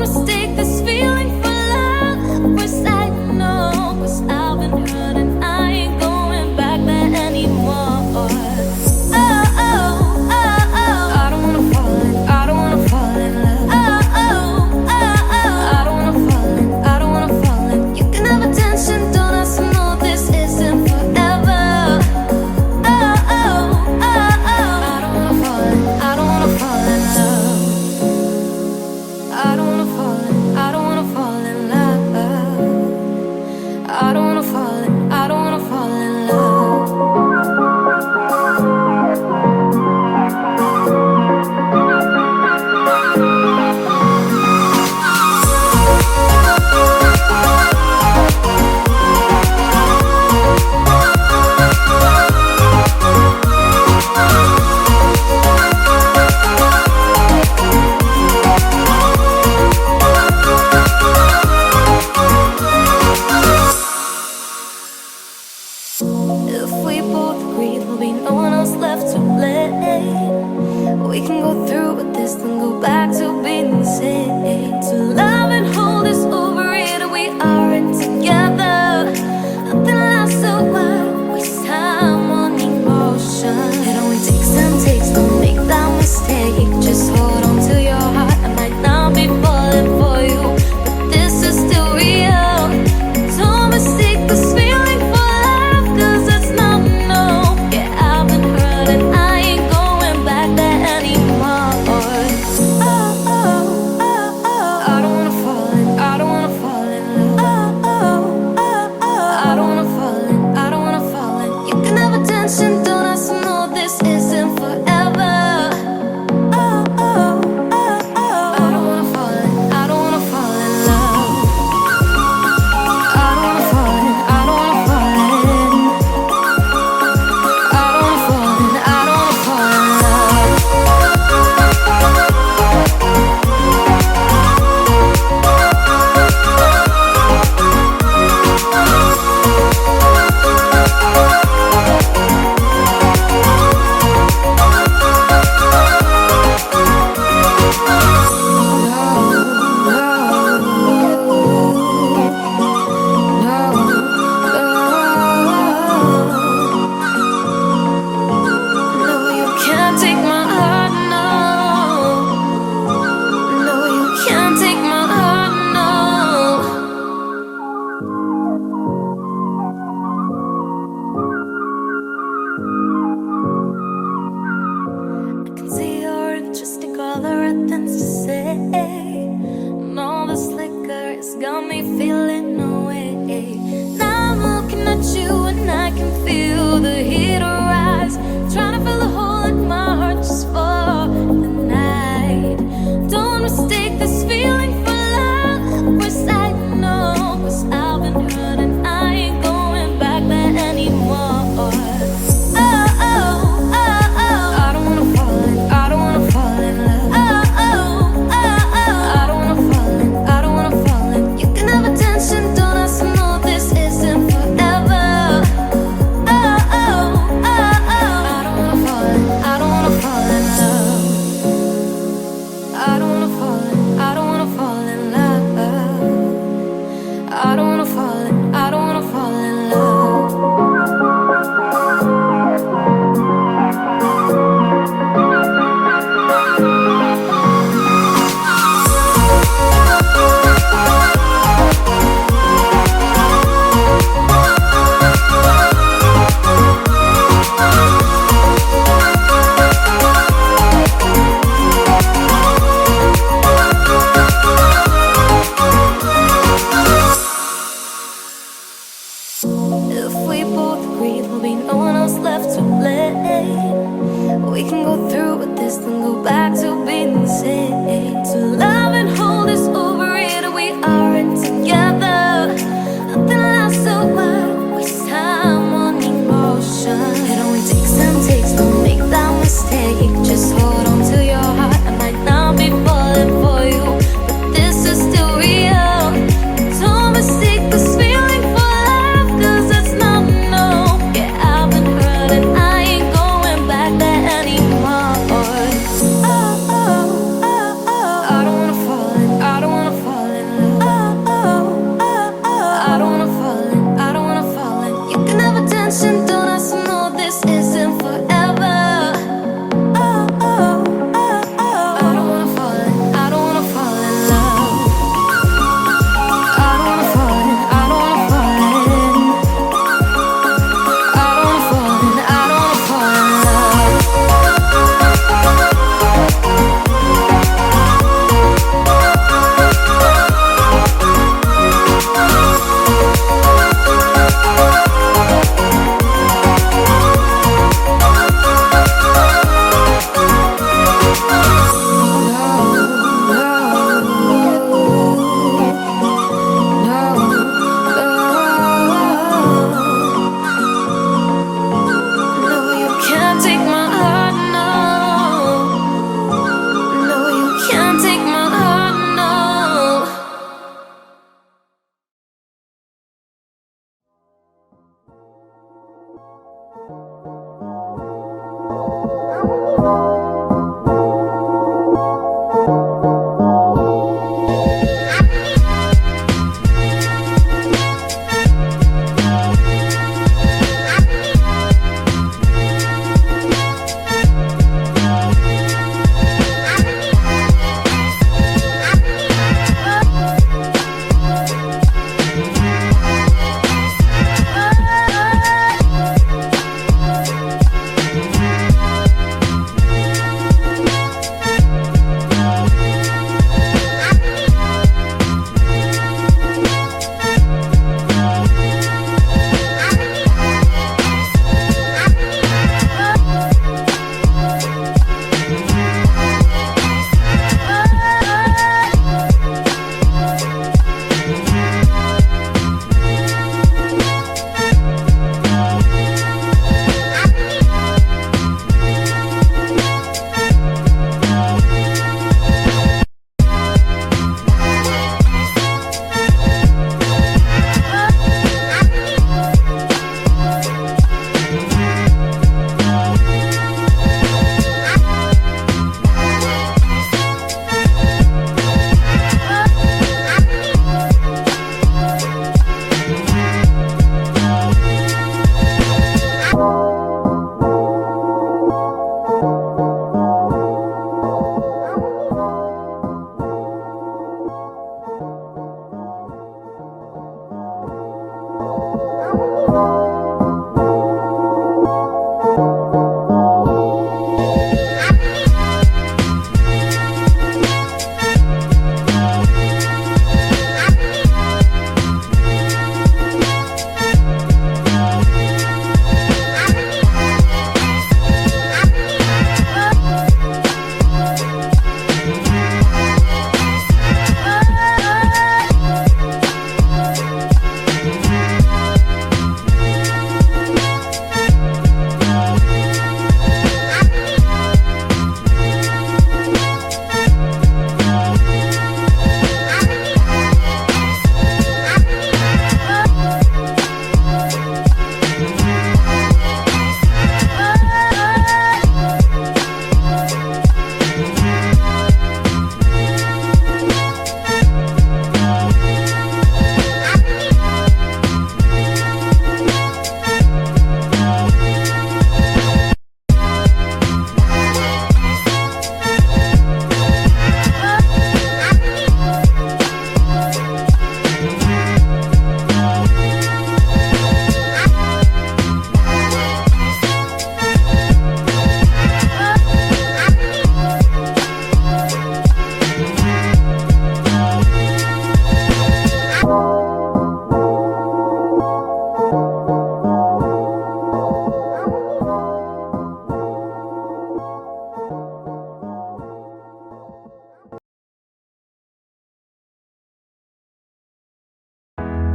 mistake this feeling for love. First I know, 'cause I've been hurt and I ain't going back there anymore. Oh, oh, oh, oh. I don't wanna fall in, I don't wanna fall in love. Oh, oh, oh, oh. I don't wanna fall in, I don't wanna fall in. You can have attention, don't ask to know this isn't forever. Oh, oh, oh, oh. I don't wanna fall in, I don't wanna fall in love. I don't wanna fall in, I don't wanna fall in love. I don't wanna fall in, I don't wanna fall in love. If we both agree there'll be no one else left to blame, we can go through with this, then go back to being the same. To love and hold is over it, we aren't together. Nothing lasts a while, waste time on emotion. It only takes some takes to make that mistake. Just hold on to your heart, I might not be falling for you, but this is still real. Don't mistake this feeling for love, 'cause it's not no. Yeah, I've been hurt and I ain't going back there anymore. Oh, oh, oh, oh. I don't wanna fall in, I don't wanna fall in love. Oh, oh, oh, oh. I don't wanna fall in, I don't wanna fall in. You can have attention, don't ask to know this isn't forever. Oh, oh, oh, oh. I don't wanna fall in, I don't wanna fall in love. I don't wanna fall in, I don't wanna fall in. I don't wanna fall in, I don't wanna fall in love. No, you can't take my heart, no. No, you can't take my heart, no. I can see your interesting color and things to say. And all this liquor has got me feeling no way. Now I'm looking at you and I can feel the heat rise, trying to fill a hole in my heart just for the night. Don't mistake this feeling for love. First I know, 'cause I've been hurt and I ain't going back there anymore. Oh, oh, oh, oh. I don't wanna fall in, I don't wanna fall in love. Oh, oh, oh, oh. I don't wanna fall in, I don't wanna fall in. You can have attention, don't ask to know this isn't forever. Oh,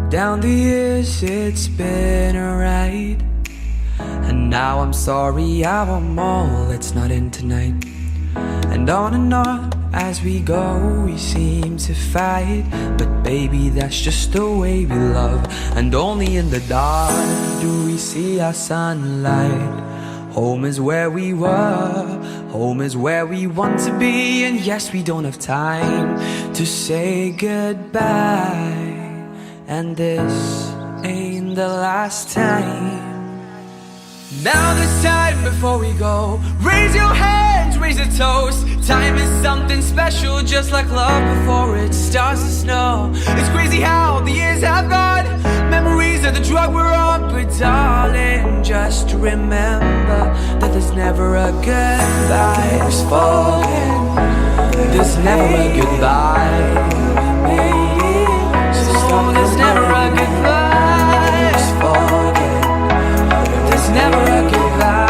Down the years it's been a ride, and now I'm sorry I want more, let's not end tonight. And on as we go we seem to fight, but baby that's just the way we love. And only in the dark do we see our sunlight. Home is where we were, home is where we want to be. And yes, we don't have time to say goodbye, and this ain't the last time. Now this time before we go, raise your hands, raise a toast. Time is something special, just like love before it starts to snow. It's crazy how the years have gone, memories of the drug we're on. But darling, just remember that there's never a goodbye. There's forget, there's never a goodbye. So there's never a goodbye. There's forget, there's never a goodbye.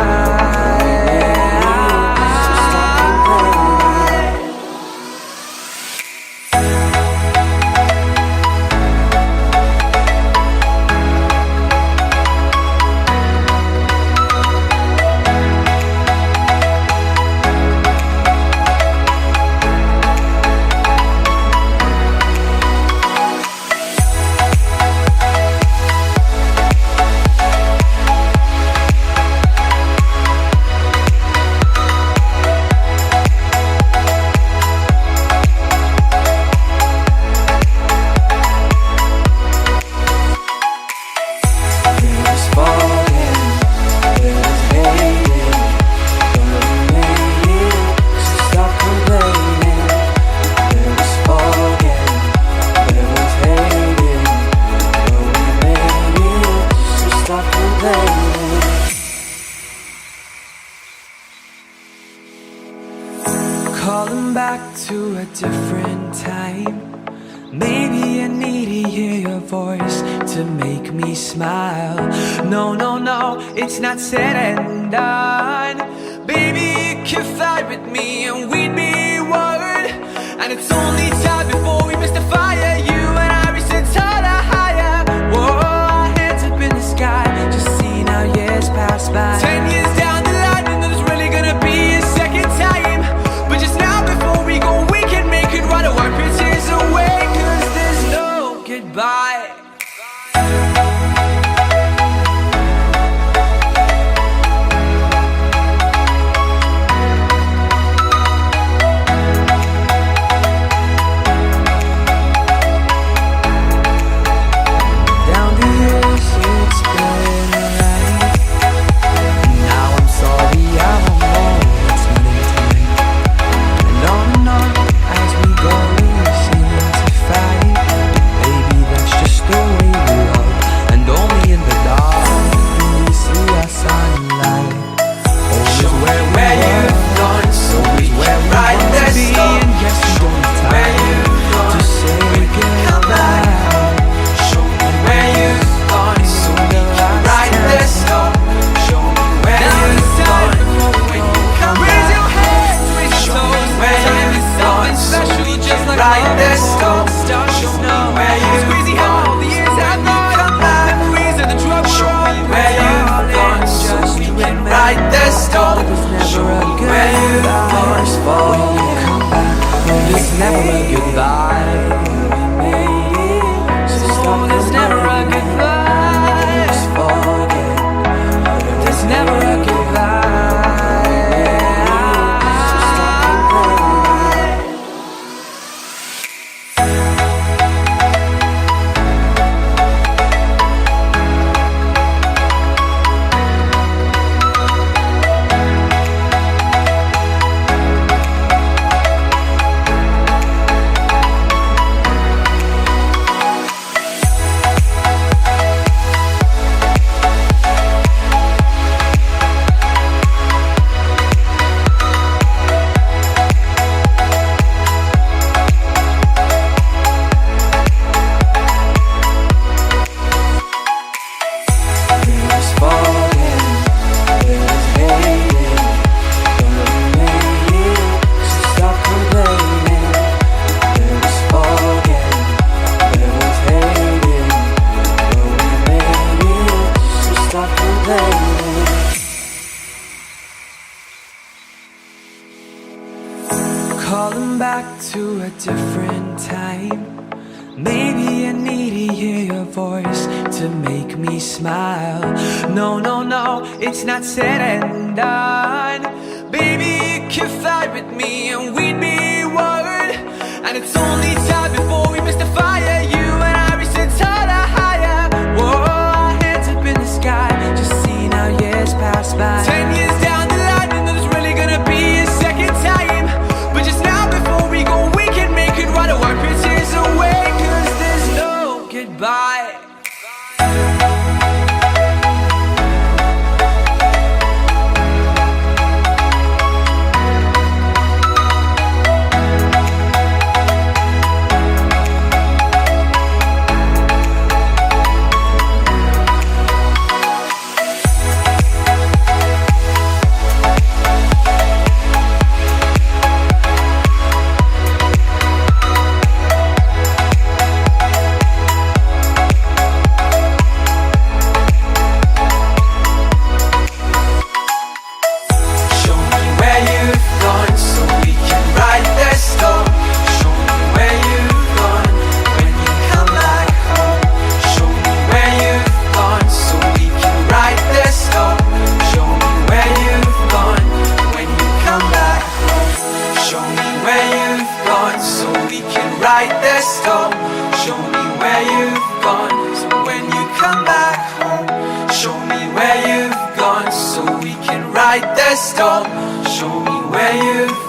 Calling back to a different time. Maybe I need to hear your voice to make me smile. No, no, no, it's not said and done. Baby, you can fly with me and we'd be one. And it's only time before we miss the fire. You and I reach the taller higher. Whoa, our hands up in the sky, just seeing how years pass by. 10 years down the line and there's really gonna be a second time. But just now before we go, we can make it right. Wipe your tears away, cause there's no goodbye. to a different time. Maybe I need to hear your voice to make me smile. No, no, no, it's not said and done. Baby, you can fly with me and we'd be one. And it's only time before we miss the fire. You and I reach the taller, higher. Whoa, our hands up in the sky. Just seeing how years pass by. 10 years down the line, and there's really gonna be a second time. But just now before we go, we can make it right. Wipe your tears away, 'cause there's no goodbye. Right there, stop. Show me where you've gone. So when you come back home, show me where you've gone. So we can right there, stop. Show me where you've